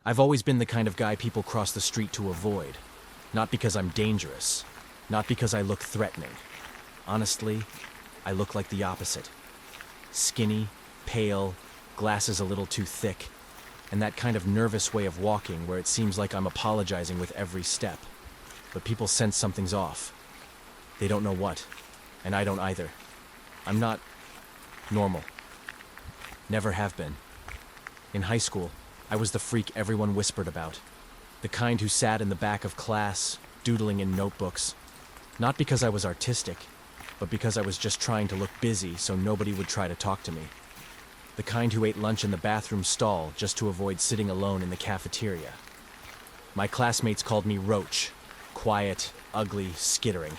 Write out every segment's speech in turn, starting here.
I've always been the kind of guy people cross the street to avoid. Not because I'm dangerous. Not because I look threatening. Honestly, I look like the opposite. Skinny, pale, glasses a little too thick, and that kind of nervous way of walking where it seems like I'm apologizing with every step. But people sense something's off. They don't know what, and I don't either. I'm not normal. Never have been. In high school, I was the freak everyone whispered about. The kind who sat in the back of class, doodling in notebooks. Not because I was artistic, but because I was just trying to look busy so nobody would try to talk to me. The kind who ate lunch in the bathroom stall just to avoid sitting alone in the cafeteria. My classmates called me Roach. Quiet, ugly, skittering.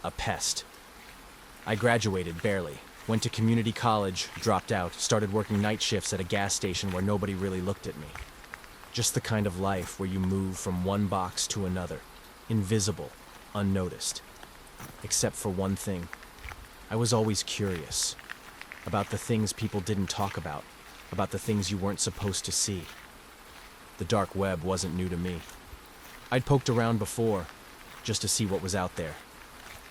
A pest. I graduated barely. Went to community college, dropped out, started working night shifts at a gas station where nobody really looked at me. Just the kind of life where you move from one box to another. Invisible, unnoticed. Except for one thing. I was always curious. About the things people didn't talk about the things you weren't supposed to see. The dark web wasn't new to me. I'd poked around before, just to see what was out there.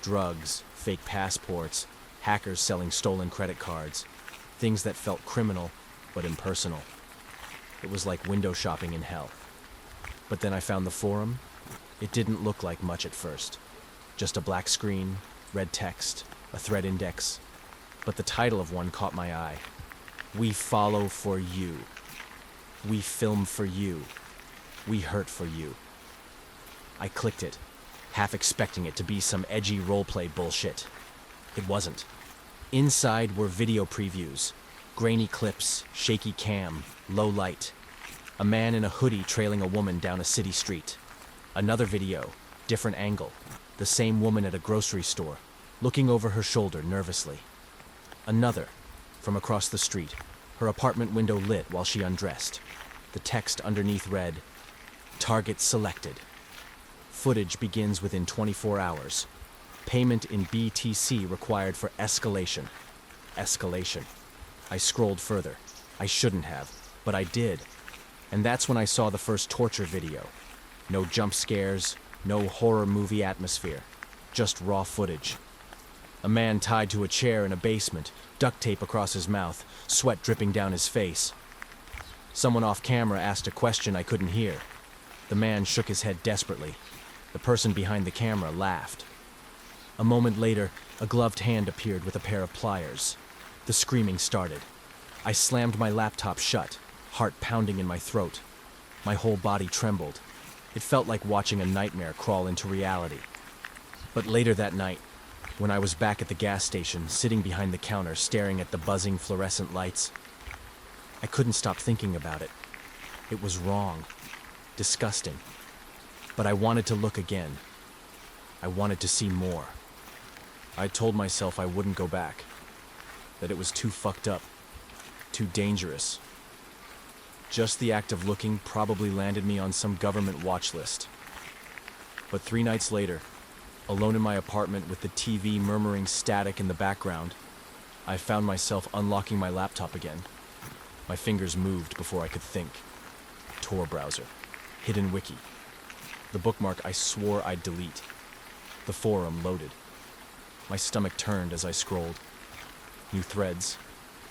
Drugs, fake passports, hackers selling stolen credit cards, things that felt criminal but impersonal. It was like window shopping in hell. But then I found the forum. It didn't look like much at first. Just a black screen, red text, a thread index. But the title of one caught my eye. We follow for you. We film for you. We hurt for you. I clicked it, half expecting it to be some edgy roleplay bullshit. It wasn't. Inside were video previews, grainy clips, shaky cam, low light. A man in a hoodie trailing a woman down a city street. Another video, different angle. The same woman at a grocery store, looking over her shoulder nervously. Another, from across the street, her apartment window lit while she undressed. The text underneath read, "Target selected. Footage begins within 24 hours. Payment in BTC required for escalation." Escalation. I scrolled further. I shouldn't have, but I did. And that's when I saw the first torture video. No jump scares, no horror movie atmosphere, just raw footage. A man tied to a chair in a basement, duct tape across his mouth, sweat dripping down his face. Someone off camera asked a question I couldn't hear. The man shook his head desperately. The person behind the camera laughed. A moment later, a gloved hand appeared with a pair of pliers. The screaming started. I slammed my laptop shut, heart pounding in my throat. My whole body trembled. It felt like watching a nightmare crawl into reality. But later that night, when I was back at the gas station, sitting behind the counter staring at the buzzing fluorescent lights, I couldn't stop thinking about it. It was wrong. Disgusting. But I wanted to look again. I wanted to see more. I told myself I wouldn't go back. That it was too fucked up. Too dangerous. Just the act of looking probably landed me on some government watch list. But 3 nights later, alone in my apartment with the TV murmuring static in the background, I found myself unlocking my laptop again. My fingers moved before I could think. Tor browser. Hidden wiki. The bookmark I swore I'd delete. The forum loaded. My stomach turned as I scrolled. New threads,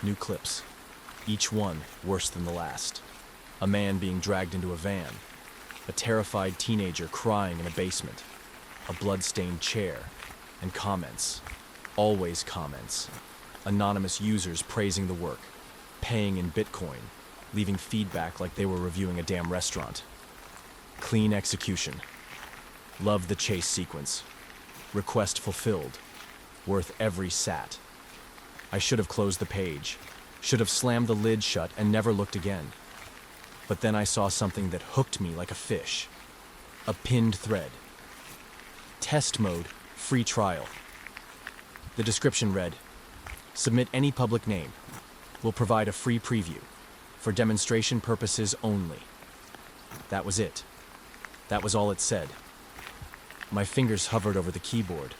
new clips. Each one worse than the last. A man being dragged into a van. A terrified teenager crying in a basement. A blood-stained chair. And comments. Always comments. Anonymous users praising the work. Paying in Bitcoin. Leaving feedback like they were reviewing a damn restaurant. Clean execution. Love the chase sequence. Request fulfilled. Worth every sat. I should have closed the page. Should have slammed the lid shut and never looked again. But then I saw something that hooked me like a fish. A pinned thread. Test mode, free trial. The description read, "Submit any public name. We'll provide a free preview. For demonstration purposes only." That was it. That was all it said. My fingers hovered over the keyboard.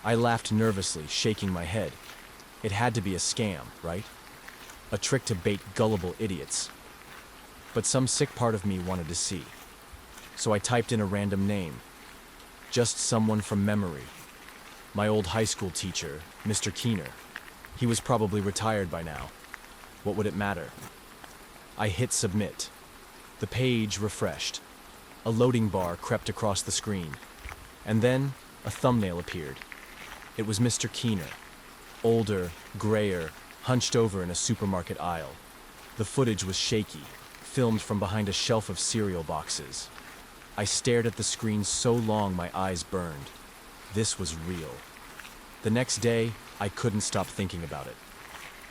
I laughed nervously, shaking my head. It had to be a scam, right? A trick to bait gullible idiots. but some sick part of me wanted to see. So I typed in a random name, just someone from memory. My old high school teacher, Mr. Keener. He was probably retired by now. What would it matter? I hit submit. The page refreshed. A loading bar crept across the screen. And then a thumbnail appeared. It was Mr. Keener, older, grayer, hunched over in a supermarket aisle. The footage was shaky, filmed from behind a shelf of cereal boxes. I stared at the screen so long my eyes burned. This was real. The next day, I couldn't stop thinking about it.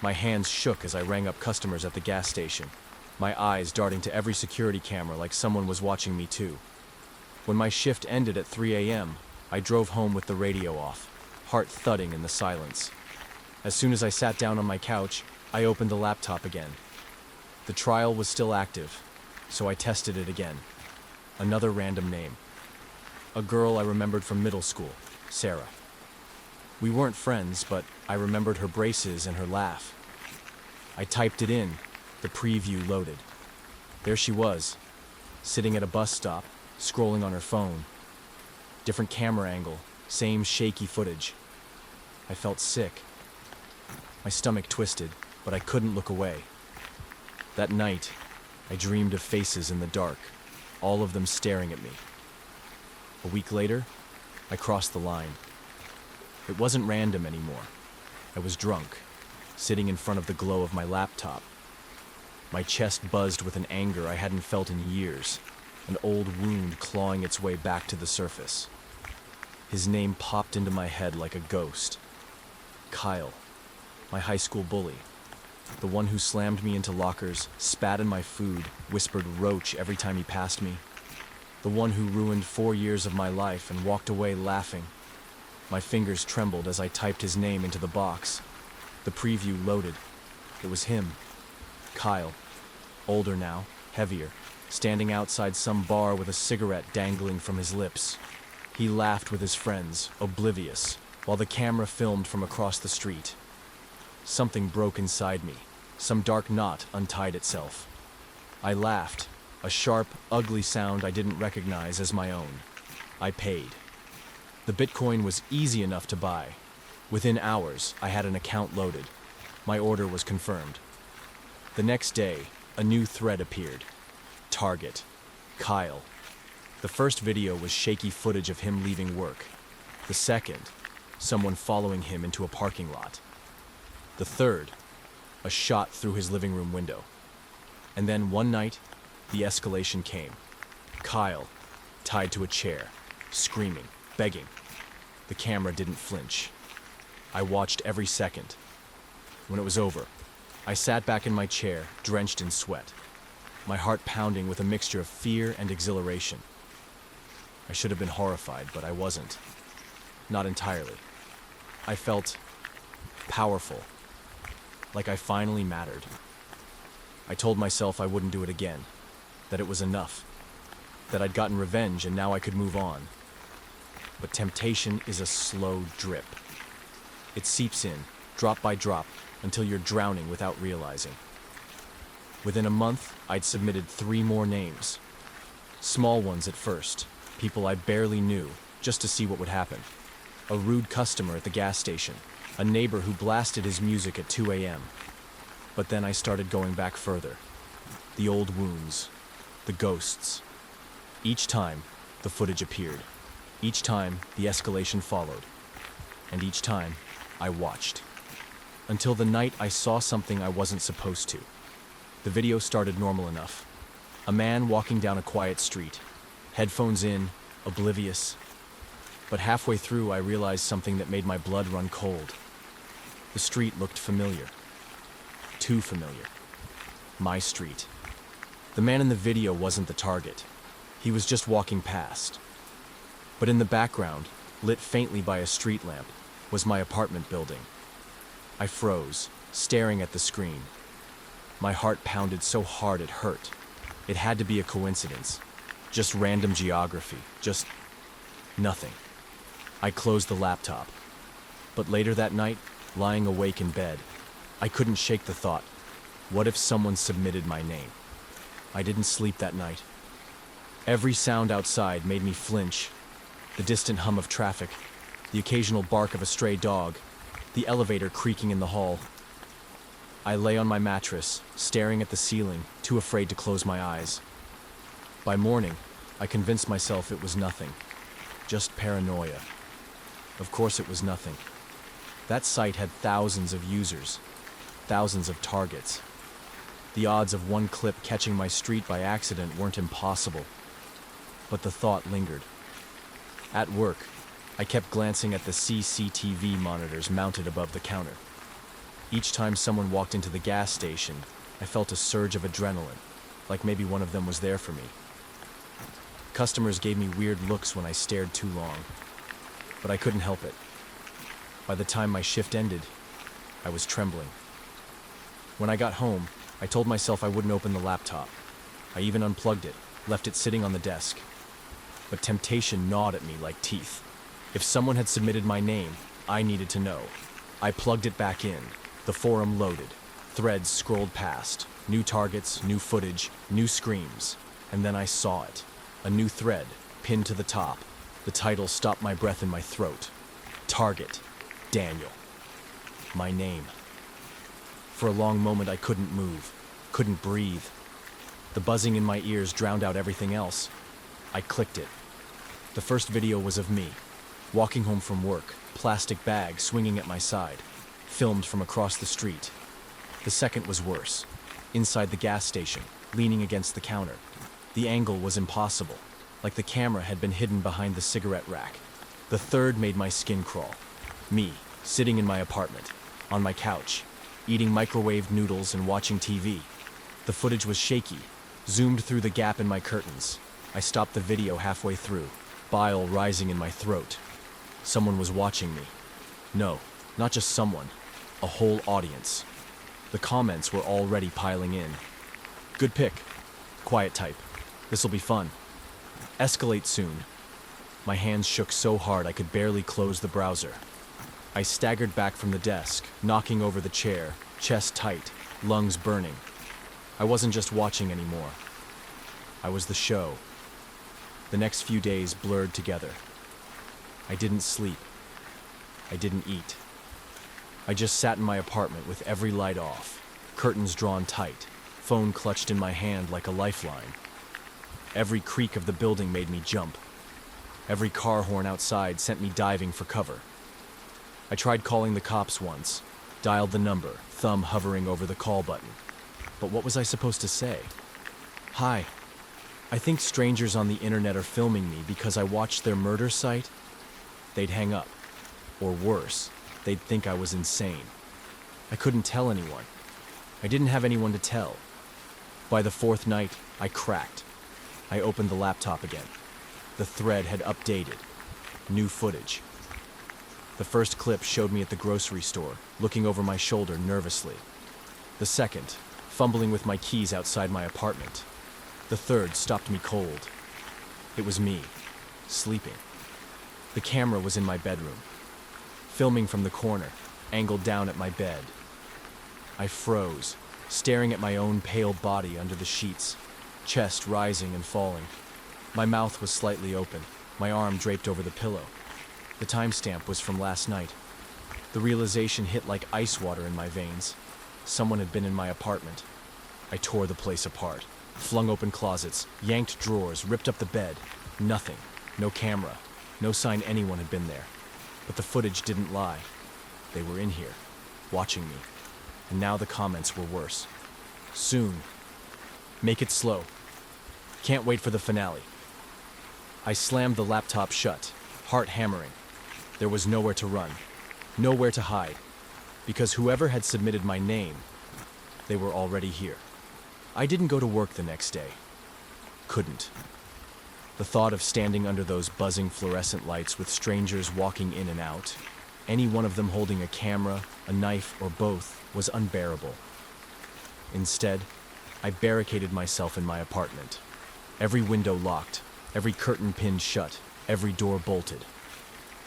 My hands shook as I rang up customers at the gas station, my eyes darting to every security camera like someone was watching me too. When my shift ended at 3 a.m., I drove home with the radio off, heart thudding in the silence. As soon as I sat down on my couch, I opened the laptop again. The trial was still active, so I tested it again. Another random name. A girl I remembered from middle school, Sarah. We weren't friends, but I remembered her braces and her laugh. I typed it in. The preview loaded. There she was, sitting at a bus stop, scrolling on her phone. Different camera angle, same shaky footage. I felt sick. My stomach twisted, but I couldn't look away. That night, I dreamed of faces in the dark, all of them staring at me. A week later, I crossed the line. It wasn't random anymore. I was drunk, sitting in front of the glow of my laptop. My chest buzzed with an anger I hadn't felt in years, an old wound clawing its way back to the surface. His name popped into my head like a ghost. Kyle, my high school bully. The one who slammed me into lockers, spat in my food, whispered roach every time he passed me. The one who ruined 4 years of my life and walked away laughing. My fingers trembled as I typed his name into the box. The preview loaded. It was him. Kyle, older now, heavier, standing outside some bar with a cigarette dangling from his lips. He laughed with his friends, oblivious, while the camera filmed from across the street. Something broke inside me. Some dark knot untied itself. I laughed, a sharp, ugly sound I didn't recognize as my own. I paid. The Bitcoin was easy enough to buy. Within hours, I had an account loaded. My order was confirmed. The next day, a new thread appeared. Target. Kyle. The first video was shaky footage of him leaving work. The second, someone following him into a parking lot. The third, a shot through his living room window. And then one night, the escalation came. Kyle, tied to a chair, screaming, begging. The camera didn't flinch. I watched every second. When it was over, I sat back in my chair, drenched in sweat, my heart pounding with a mixture of fear and exhilaration. I should have been horrified, but I wasn't. Not entirely. I felt powerful, like I finally mattered. I told myself I wouldn't do it again, that it was enough, that I'd gotten revenge and now I could move on. But temptation is a slow drip. It seeps in, drop by drop, until you're drowning without realizing. Within a month, I'd submitted 3 more names. Small ones at first, people I barely knew, just to see what would happen. A rude customer at the gas station, a neighbor who blasted his music at 2 a.m. But then I started going back further. The old wounds, the ghosts. Each time, the footage appeared. Each time, the escalation followed. And each time, I watched. Until the night I saw something I wasn't supposed to. The video started normal enough. A man walking down a quiet street, headphones in, oblivious. But halfway through I realized something that made my blood run cold. The street looked familiar. Too familiar. My street. The man in the video wasn't the target. He was just walking past. But in the background, lit faintly by a street lamp, was my apartment building. I froze, staring at the screen. My heart pounded so hard it hurt. It had to be a coincidence. Just random geography. Just nothing. I closed the laptop. But later that night, lying awake in bed, I couldn't shake the thought, what if someone submitted my name? I didn't sleep that night. Every sound outside made me flinch. The distant hum of traffic, the occasional bark of a stray dog, the elevator creaking in the hall. I lay on my mattress, staring at the ceiling, too afraid to close my eyes. By morning, I convinced myself it was nothing. Just paranoia. Of course it was nothing. That site had thousands of users, thousands of targets. The odds of one clip catching my street by accident weren't impossible. But the thought lingered. At work, I kept glancing at the CCTV monitors mounted above the counter. Each time someone walked into the gas station, I felt a surge of adrenaline, like maybe one of them was there for me. Customers gave me weird looks when I stared too long, but I couldn't help it. By the time my shift ended, I was trembling. When I got home, I told myself I wouldn't open the laptop. I even unplugged it, left it sitting on the desk. But temptation gnawed at me like teeth. If someone had submitted my name, I needed to know. I plugged it back in. The forum loaded. Threads scrolled past. New targets, new footage, new screams. And then I saw it. A new thread, pinned to the top. The title stopped my breath in my throat. Target. Daniel. My name. For a long moment I couldn't move, couldn't breathe. The buzzing in my ears drowned out everything else. I clicked it. The first video was of me, walking home from work, plastic bag swinging at my side, filmed from across the street. The second was worse, inside the gas station, leaning against the counter. The angle was impossible, like the camera had been hidden behind the cigarette rack. The third made my skin crawl. Me, sitting in my apartment, on my couch, eating microwaved noodles and watching TV. The footage was shaky, zoomed through the gap in my curtains. I stopped the video halfway through, bile rising in my throat. Someone was watching me. No, not just someone, a whole audience. The comments were already piling in. Good pick. Quiet type. This'll be fun. Escalate soon. My hands shook so hard I could barely close the browser. I staggered back from the desk, knocking over the chair, chest tight, lungs burning. I wasn't just watching anymore. I was the show. The next few days blurred together. I didn't sleep. I didn't eat. I just sat in my apartment with every light off, curtains drawn tight, phone clutched in my hand like a lifeline. Every creak of the building made me jump. Every car horn outside sent me diving for cover. I tried calling the cops once, dialed the number, thumb hovering over the call button. But what was I supposed to say? Hi. I think strangers on the internet are filming me because I watched their murder site. They'd hang up. Or worse, they'd think I was insane. I couldn't tell anyone. I didn't have anyone to tell. By the fourth night, I cracked. I opened the laptop again. The thread had updated. New footage. The first clip showed me at the grocery store, looking over my shoulder nervously. The second, fumbling with my keys outside my apartment. The third stopped me cold. It was me, sleeping. The camera was in my bedroom, filming from the corner, angled down at my bed. I froze, staring at my own pale body under the sheets, chest rising and falling. My mouth was slightly open, my arm draped over the pillow. The timestamp was from last night. The realization hit like ice water in my veins. Someone had been in my apartment. I tore the place apart, flung open closets, yanked drawers, ripped up the bed. Nothing. No camera. No sign anyone had been there. But the footage didn't lie. They were in here, watching me. And now the comments were worse. Soon. Make it slow. Can't wait for the finale. I slammed the laptop shut, heart hammering. There was nowhere to run, nowhere to hide, because whoever had submitted my name, they were already here. I didn't go to work the next day. Couldn't. The thought of standing under those buzzing fluorescent lights with strangers walking in and out, any one of them holding a camera, a knife, or both, was unbearable. Instead, I barricaded myself in my apartment. Every window locked, every curtain pinned shut, every door bolted.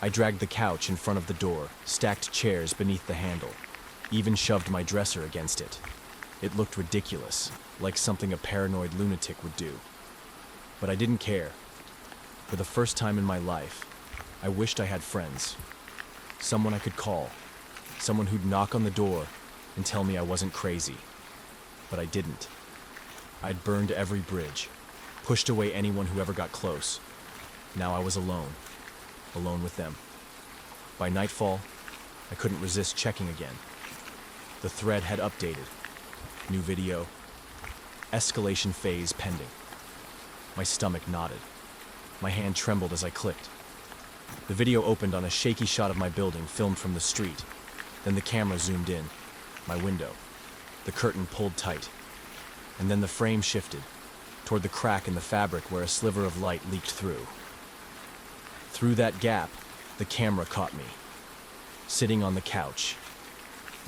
I dragged the couch in front of the door, stacked chairs beneath the handle, even shoved my dresser against it. It looked ridiculous, like something a paranoid lunatic would do. But I didn't care. For the first time in my life, I wished I had friends. Someone I could call. Someone who'd knock on the door and tell me I wasn't crazy. But I didn't. I'd burned every bridge, pushed away anyone who ever got close. Now I was alone. Alone with them. By nightfall, I couldn't resist checking again. The thread had updated. New video. Escalation phase pending. My stomach knotted. My hand trembled as I clicked. The video opened on a shaky shot of my building filmed from the street. Then the camera zoomed in. My window. The curtain pulled tight. And then the frame shifted toward the crack in the fabric where a sliver of light leaked through. Through that gap, the camera caught me. Sitting on the couch.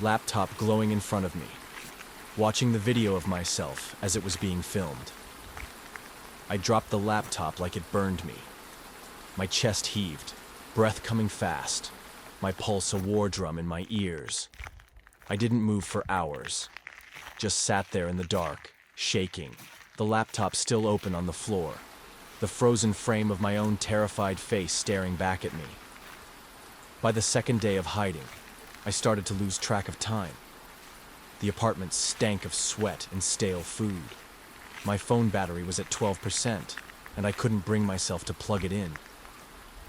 Laptop glowing in front of me. Watching the video of myself as it was being filmed. I dropped the laptop like it burned me. My chest heaved, breath coming fast, my pulse a war drum in my ears. I didn't move for hours, just sat there in the dark, shaking, the laptop still open on the floor, the frozen frame of my own terrified face staring back at me. By the second day of hiding, I started to lose track of time. The apartment stank of sweat and stale food. My phone battery was at 12%, and I couldn't bring myself to plug it in.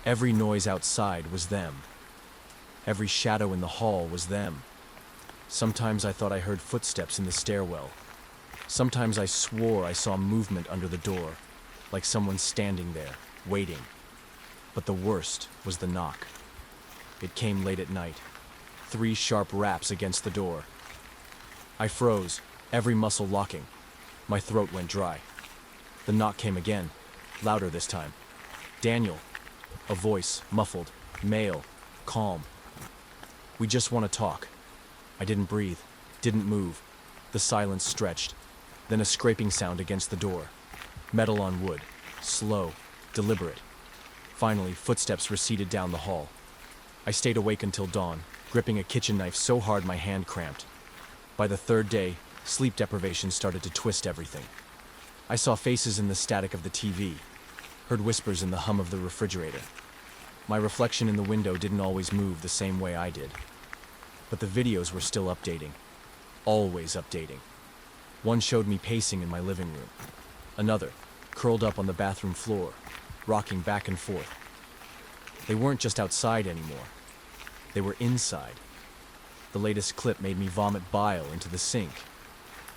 Every noise outside was them. Every shadow in the hall was them. Sometimes I thought I heard footsteps in the stairwell. Sometimes I swore I saw movement under the door, like someone standing there, waiting. But the worst was the knock. It came late at night. 3 sharp raps against the door. I froze, every muscle locking. My throat went dry. The knock came again, louder this time. Daniel. A voice, muffled, male, calm. We just want to talk. I didn't breathe, didn't move. The silence stretched. Then a scraping sound against the door. Metal on wood, slow, deliberate. Finally, footsteps receded down the hall. I stayed awake until dawn, gripping a kitchen knife so hard my hand cramped. By the third day, sleep deprivation started to twist everything. I saw faces in the static of the TV, heard whispers in the hum of the refrigerator. My reflection in the window didn't always move the same way I did. But the videos were still updating. Always updating. One showed me pacing in my living room. Another, curled up on the bathroom floor, rocking back and forth. They weren't just outside anymore. They were inside. The latest clip made me vomit bile into the sink.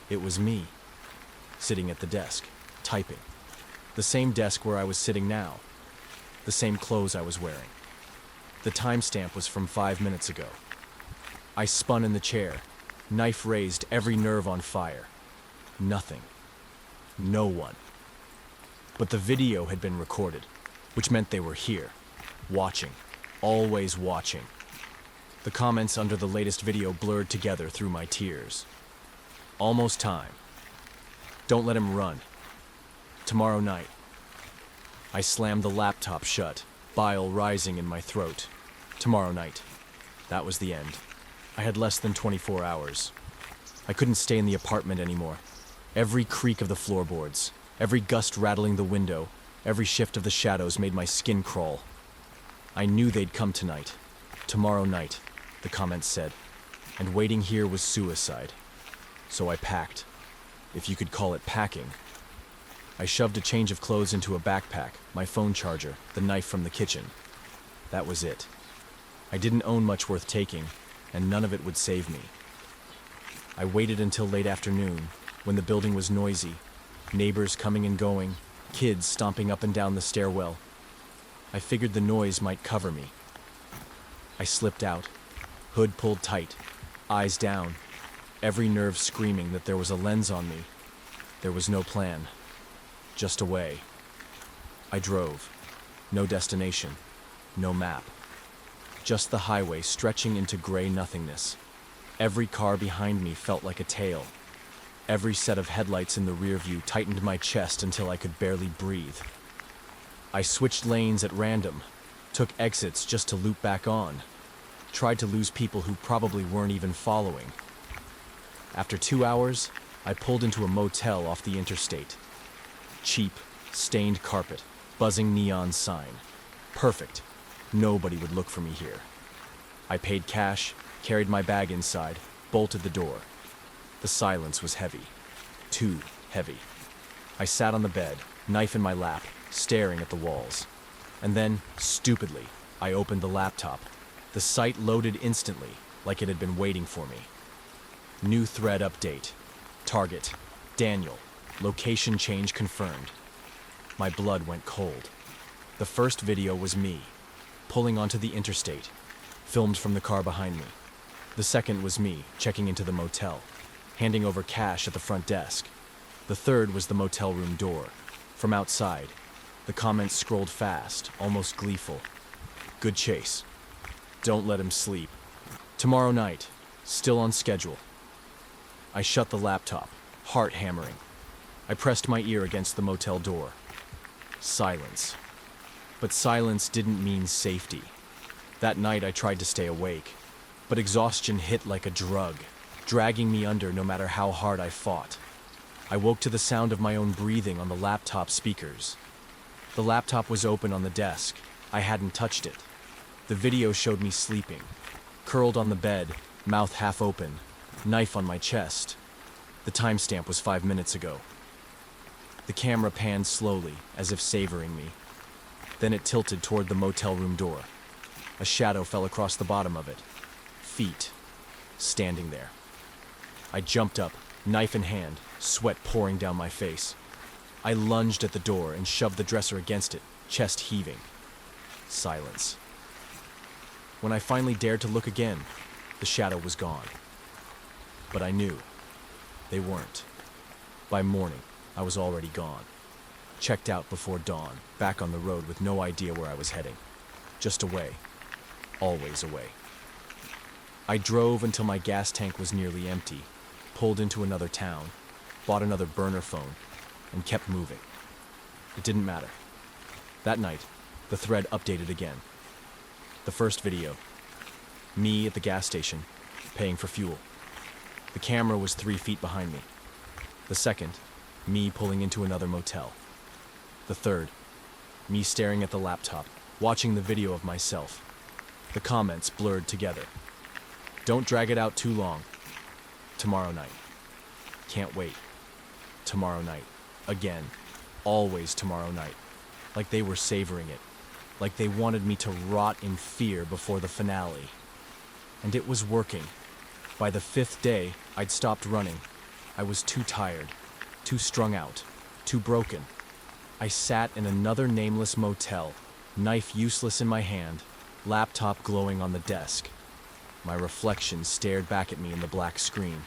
It was me, sitting at the desk, typing. The same desk where I was sitting now. The same clothes I was wearing. The timestamp was from 5 minutes ago. I spun in the chair, knife raised, every nerve on fire. Nothing. No one. But the video had been recorded, which meant they were here, watching, always watching. The comments under the latest video blurred together through my tears. Almost time. Don't let him run. Tomorrow night. I slammed the laptop shut, bile rising in my throat. Tomorrow night. That was the end. I had less than 24 hours. I couldn't stay in the apartment anymore. Every creak of the floorboards, every gust rattling the window, every shift of the shadows made my skin crawl. I knew they'd come tonight. Tomorrow night, the comments said. And waiting here was suicide. So I packed. If you could call it packing. I shoved a change of clothes into a backpack, my phone charger, the knife from the kitchen. That was it. I didn't own much worth taking, and none of it would save me. I waited until late afternoon, when the building was noisy, neighbors coming and going, kids stomping up and down the stairwell. I figured the noise might cover me. I slipped out, hood pulled tight, eyes down, every nerve screaming that there was a lens on me. There was no plan, just away. I drove, no destination, no map. Just the highway stretching into gray nothingness. Every car behind me felt like a tail. Every set of headlights in the rear view tightened my chest until I could barely breathe. I switched lanes at random, took exits just to loop back on, tried to lose people who probably weren't even following. After 2 hours, I pulled into a motel off the interstate. Cheap, stained carpet, buzzing neon sign. Perfect. Nobody would look for me here. I paid cash, carried my bag inside, bolted the door. The silence was heavy. Too heavy. I sat on the bed, knife in my lap, staring at the walls. And then, stupidly, I opened the laptop. The site loaded instantly, like it had been waiting for me. New thread update. Target. Daniel. Location change confirmed. My blood went cold. The first video was me, pulling onto the interstate, filmed from the car behind me. The second was me, checking into the motel, handing over cash at the front desk. The third was the motel room door. From outside, the comments scrolled fast, almost gleeful. Good chase. Don't let him sleep. Tomorrow night, still on schedule. I shut the laptop, heart hammering. I pressed my ear against the motel door. Silence. But silence didn't mean safety. That night I tried to stay awake, but exhaustion hit like a drug, dragging me under no matter how hard I fought. I woke to the sound of my own breathing on the laptop speakers. The laptop was open on the desk. I hadn't touched it. The video showed me sleeping, curled on the bed, mouth half open, knife on my chest. The timestamp was 5 minutes ago. The camera panned slowly, as if savoring me. Then it tilted toward the motel room door. A shadow fell across the bottom of it. Feet. Standing there. I jumped up, knife in hand, sweat pouring down my face. I lunged at the door and shoved the dresser against it, chest heaving. Silence. When I finally dared to look again, the shadow was gone. But I knew. They weren't. By morning, I was already gone. Checked out before dawn, back on the road with no idea where I was heading. Just away. Always away. I drove until my gas tank was nearly empty, pulled into another town, bought another burner phone, and kept moving. It didn't matter. That night, the thread updated again. The first video. Me at the gas station, paying for fuel. The camera was 3 feet behind me. The second, me pulling into another motel. The third, me staring at the laptop, watching the video of myself. The comments blurred together. Don't drag it out too long. Tomorrow night. Can't wait. Tomorrow night. Again. Always tomorrow night. Like they were savoring it. Like they wanted me to rot in fear before the finale. And it was working. By the 5th day, I'd stopped running. I was too tired, too strung out, too broken. I sat in another nameless motel, knife useless in my hand, laptop glowing on the desk. My reflection stared back at me in the black screen.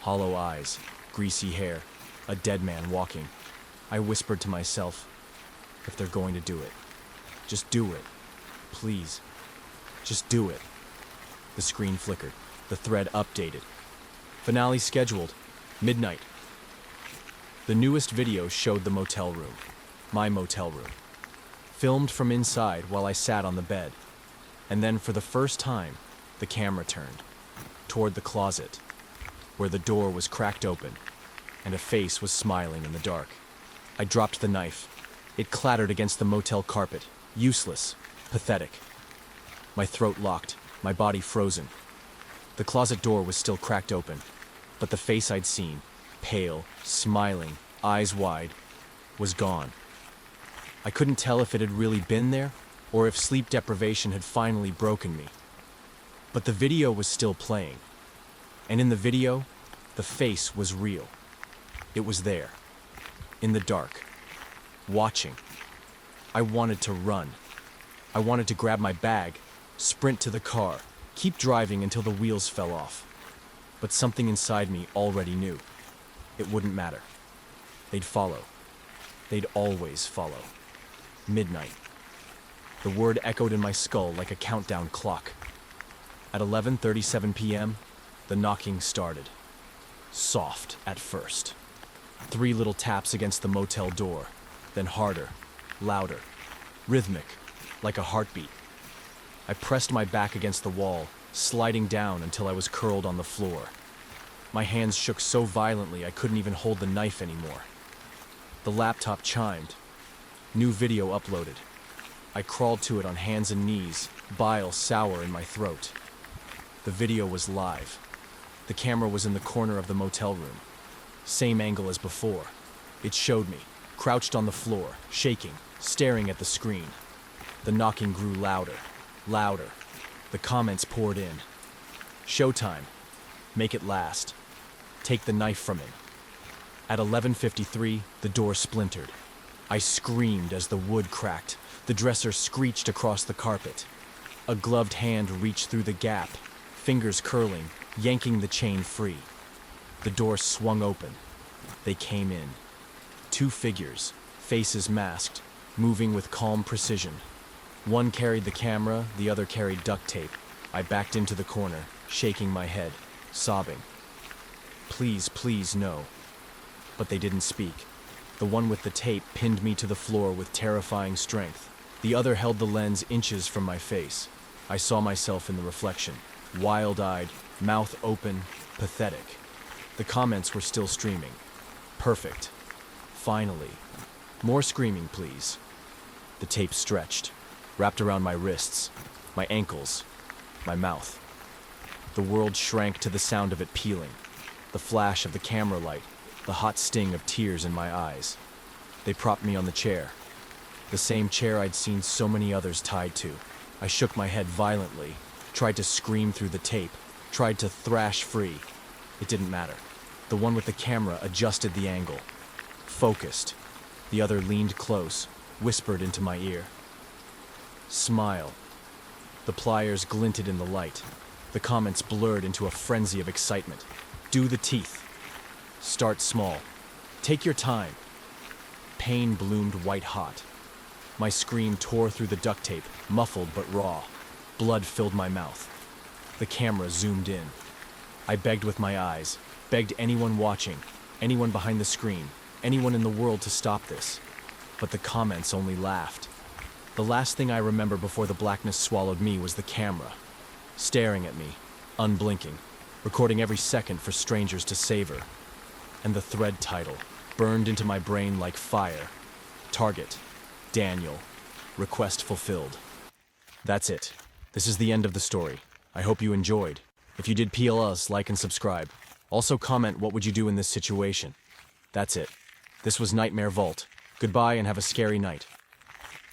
Hollow eyes, greasy hair, a dead man walking. I whispered to myself, if they're going to do it, just do it. Please, just do it. The screen flickered. The thread updated. Finale scheduled. Midnight. The newest video showed the motel room. My motel room. Filmed from inside while I sat on the bed. And then for the first time, the camera turned. Toward the closet. Where the door was cracked open. And a face was smiling in the dark. I dropped the knife. It clattered against the motel carpet. Useless. Pathetic. My throat locked. My body frozen. The closet door was still cracked open, but the face I'd seen, pale, smiling, eyes wide, was gone. I couldn't tell if it had really been there, or if sleep deprivation had finally broken me. But the video was still playing, and in the video, the face was real. It was there, in the dark, watching. I wanted to run. I wanted to grab my bag, sprint to the car, keep driving until the wheels fell off. But something inside me already knew. It wouldn't matter. They'd follow. They'd always follow. Midnight. The word echoed in my skull like a countdown clock. At 11:37 p.m., the knocking started. Soft at first. 3 little taps against the motel door, then harder, louder, rhythmic, like a heartbeat. I pressed my back against the wall, sliding down until I was curled on the floor. My hands shook so violently I couldn't even hold the knife anymore. The laptop chimed. New video uploaded. I crawled to it on hands and knees, bile sour in my throat. The video was live. The camera was in the corner of the motel room. Same angle as before. It showed me, crouched on the floor, shaking, staring at the screen. The knocking grew louder, louder. The comments poured in. Showtime. Make it last. Take the knife from him. At 11:53, the door splintered. I screamed as the wood cracked. The dresser screeched across the carpet. A gloved hand reached through the gap, fingers curling, yanking the chain free. The door swung open. They came in. 2 figures, faces masked, moving with calm precision. One carried the camera, the other carried duct tape. I backed into the corner, shaking my head, sobbing. Please, please, no. But they didn't speak. The one with the tape pinned me to the floor with terrifying strength. The other held the lens inches from my face. I saw myself in the reflection, wild-eyed, mouth open, pathetic. The comments were still streaming. Perfect. Finally. More screaming, please. The tape stretched, wrapped around my wrists, my ankles, my mouth. The world shrank to the sound of it peeling, the flash of the camera light, the hot sting of tears in my eyes. They propped me on the chair, the same chair I'd seen so many others tied to. I shook my head violently, tried to scream through the tape, tried to thrash free. It didn't matter. The one with the camera adjusted the angle. Focused. The other leaned close, whispered into my ear. Smile. The pliers glinted in the light. The comments blurred into a frenzy of excitement. Do the teeth. Start small. Take your time. Pain bloomed white hot. My scream tore through the duct tape, muffled but raw. Blood filled my mouth. The camera zoomed in. I begged with my eyes, begged anyone watching, anyone behind the screen, anyone in the world to stop this. But the comments only laughed. The last thing I remember before the blackness swallowed me was the camera, staring at me, unblinking, recording every second for strangers to savor. And the thread title burned into my brain like fire. Target, Daniel, request fulfilled. That's it. This is the end of the story. I hope you enjoyed. If you did, PLS, like and subscribe. Also comment what would you do in this situation. That's it. This was Nightmare Vault. Goodbye and have a scary night.